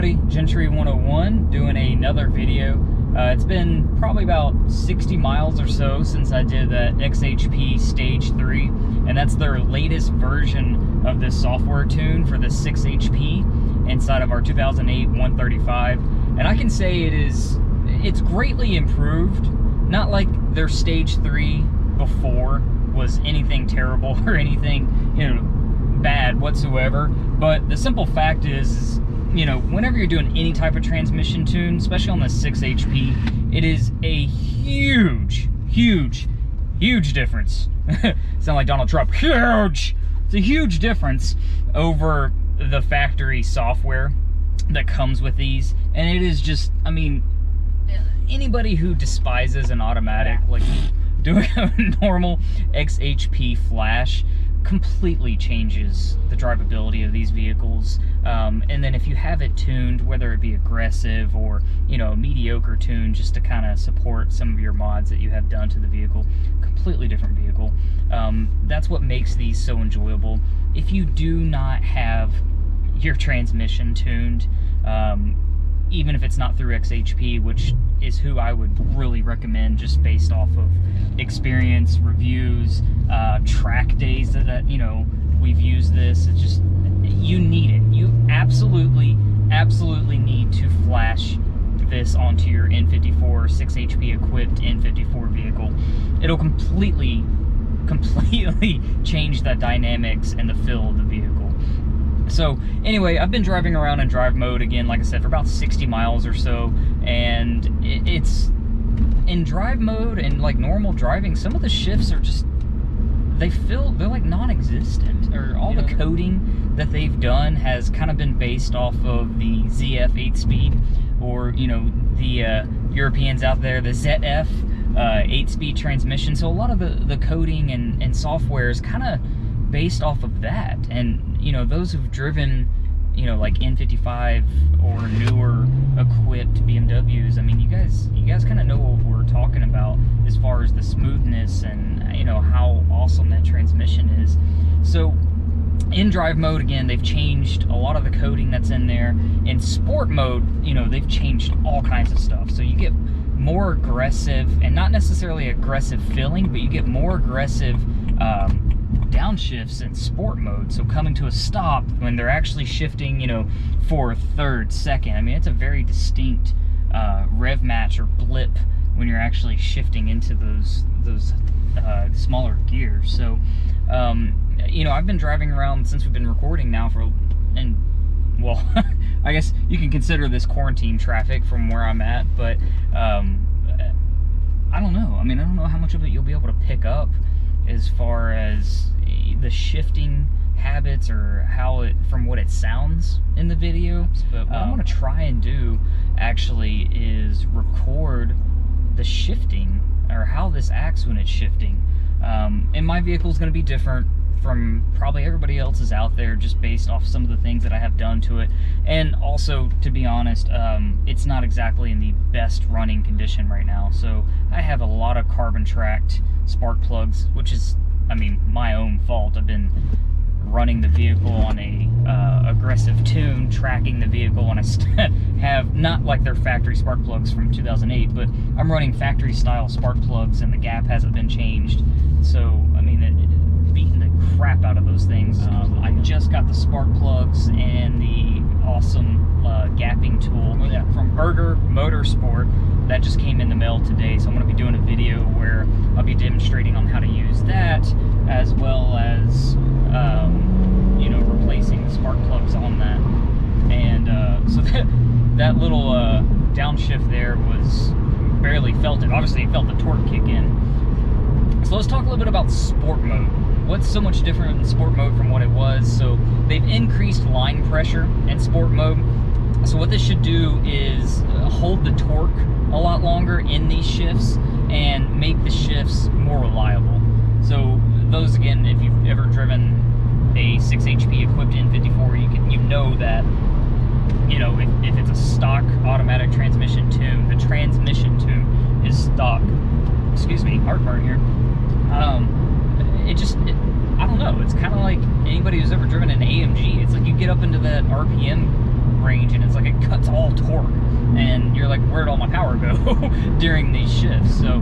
everybody, Gentry 101 doing another video. It's been probably about 60 miles or so since I did that xHP Stage 3, and that's their latest version of this software tune for the 6HP inside of our 2008 135. And I can say it's greatly improved. Not like their Stage 3 before was anything terrible or anything, you know, bad whatsoever, but the simple fact is, you know, whenever you're doing any type of transmission tune, especially on the 6HP, it is a huge difference. Sound like Donald Trump. Huge! It's a huge difference over the factory software that comes with these, and it is just, I mean, anybody who despises an automatic, like doing a normal xHP flash, completely changes the drivability of these vehicles. And then if you have it tuned, whether it be aggressive or, you know, a mediocre tune, just to kind of support some of your mods that you have done to the vehicle, completely different vehicle. That's what makes these so enjoyable. If you do not have your transmission tuned, even if it's not through xHP, which is who I would really recommend just based off of experience, reviews, track days that you know, we've used this. It's just, you need it. You absolutely need to flash this onto your N54 6HP equipped N54 vehicle. It'll completely change the dynamics and the feel of the vehicle. So anyway, I've been driving around in drive mode again, like I said, for about 60 miles or so, and it's in drive mode and like normal driving, some of the shifts are just, they're like non-existent, or all the coding that they've done has kind of been based off of the ZF 8-speed, or, you know, the Europeans out there, the ZF 8-speed transmission. So a lot of the coding and software is kind of based off of that. And you know, those who've driven, you know, like N55 or newer equipped BMWs, I mean, you guys kind of know what we're talking about as far as the smoothness and, you know, how awesome that transmission is. So in drive mode, again, they've changed a lot of the coding that's in there. In sport mode, you know, they've changed all kinds of stuff. So you get more aggressive, and not necessarily aggressive feeling, but you get more aggressive downshifts in sport mode. So coming to a stop when they're actually shifting, you know, fourth, third, second. I mean, it's a very distinct rev match or blip when you're actually shifting into those smaller gears. So you know, I've been driving around since we've been recording now and well, I guess you can consider this quarantine traffic from where I'm at, but I don't know. I mean, I don't know how much of it you'll be able to pick up as far as the shifting habits, or how it, from what it sounds in the video. But what I want to try and do actually is record the shifting, or how this acts when it's shifting. And my vehicle is going to be different from probably everybody else's out there, just based off some of the things that I have done to it. And also, to be honest, it's not exactly in the best running condition right now. So I have a lot of carbon tracked spark plugs, which is, I mean, my own fault. I've been running the vehicle on a aggressive tune, tracking the vehicle, and I have, not like their factory spark plugs from 2008, but I'm running factory style spark plugs, and the gap hasn't been changed. So, I mean, beating the crap out of those things. I just got the spark plugs and the awesome gapping tool from Burger Motorsport that just came in the mail today. So I'm going to be doing a video where I'll be demonstrating on how to use that, as well as you know, replacing the spark plugs on that. And so that little downshift there was barely felt it. Obviously, it felt the torque kick in. So let's talk a little bit about sport mode. What's so much different in sport mode from what it was? So they've increased line pressure in sport mode. So what this should do is hold the torque a lot longer in these shifts and make the shifts more reliable. So those, again, if you've ever driven a 6HP equipped N54, you know that, you know, if it's a stock automatic transmission tune, the transmission tune is stock. Excuse me, heartburn here. I don't know, it's kind of like anybody who's ever driven an AMG. It's like you get up into that RPM range, and it's like it cuts all torque, and you're like, where'd all my power go during these shifts? So,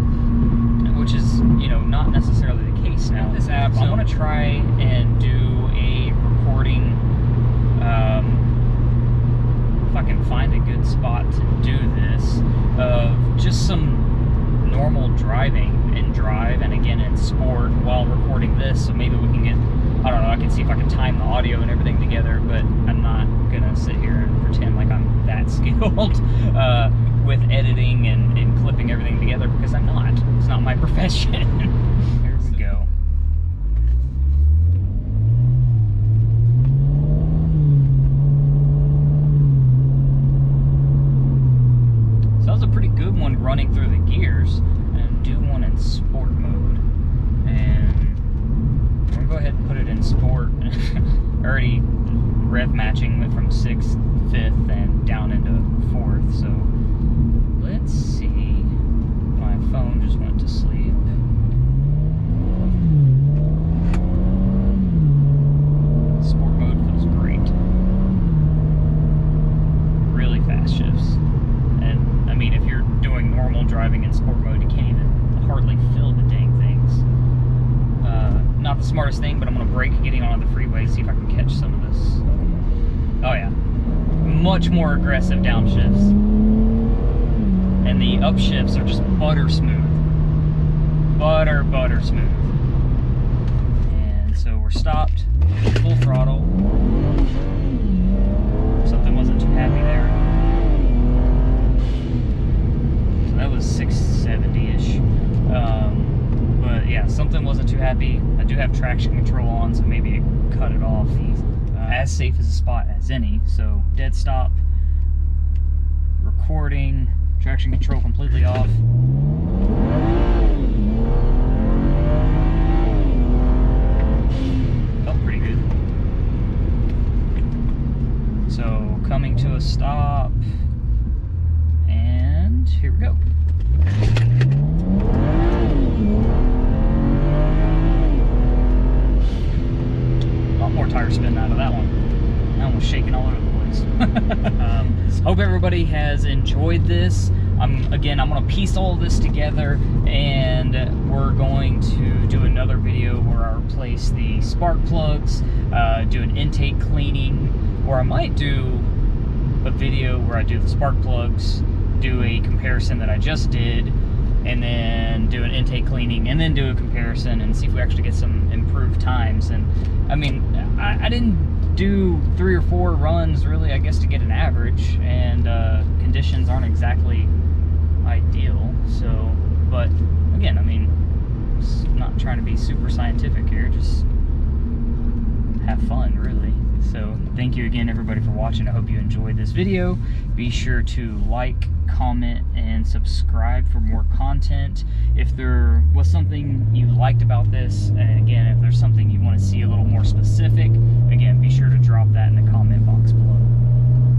which is, you know, not necessarily the case now. This app, so, I want to try and do a recording, if I can find a good spot to do this, of just some normal driving in drive and again in sport while recording this. So maybe we can get, I don't know, I can see if I can time the audio and everything together, but I'm not gonna sit here and pretend like I'm that skilled with editing and clipping everything together, because I'm not. It's not my profession. Here we go. So that was a pretty good one running through the gears. And do one in sport mode. And I'm gonna go ahead and put it in sport. Already rev matching went from 6th, 5th, and down into 4th. So let's see. My phone just went to sleep. Sport mode feels great. Really fast shifts. And I mean, if you're doing normal driving in sport mode, you can't even hardly feel the dang things. Not the smartest thing, but I'm gonna brake getting onto the freeway, see if I can catch some of this. Oh yeah, much more aggressive downshifts. And the upshifts are just butter smooth. Butter smooth. And so we're stopped, full throttle. Something wasn't too happy there. So that was 670-ish. But yeah, something wasn't too happy. I do have traction control on, so maybe it cut it off. As safe as a spot as any. So dead stop, recording, traction control completely off. Felt pretty good. So coming to a stop, and here we go. More tire spin out of that one. That one was shaking all over the place. Hope everybody has enjoyed this. I'm gonna piece all this together, and we're going to do another video where I replace the spark plugs, do an intake cleaning, or I might do a video where I do the spark plugs, do a comparison that I just did, and then do an intake cleaning, and then do a comparison and see if we actually get some improved times. And I mean, I didn't do 3 or 4 runs really, I guess, to get an average, and conditions aren't exactly ideal. So, but again, I mean, just not trying to be super scientific here, just have fun really. So thank you again everybody for watching. I hope you enjoyed this video. Be sure to like, comment, and subscribe for more content. If there was something you liked about this, and again, if there's something you want to see a little more specific, again, be sure to drop that in the comment box below.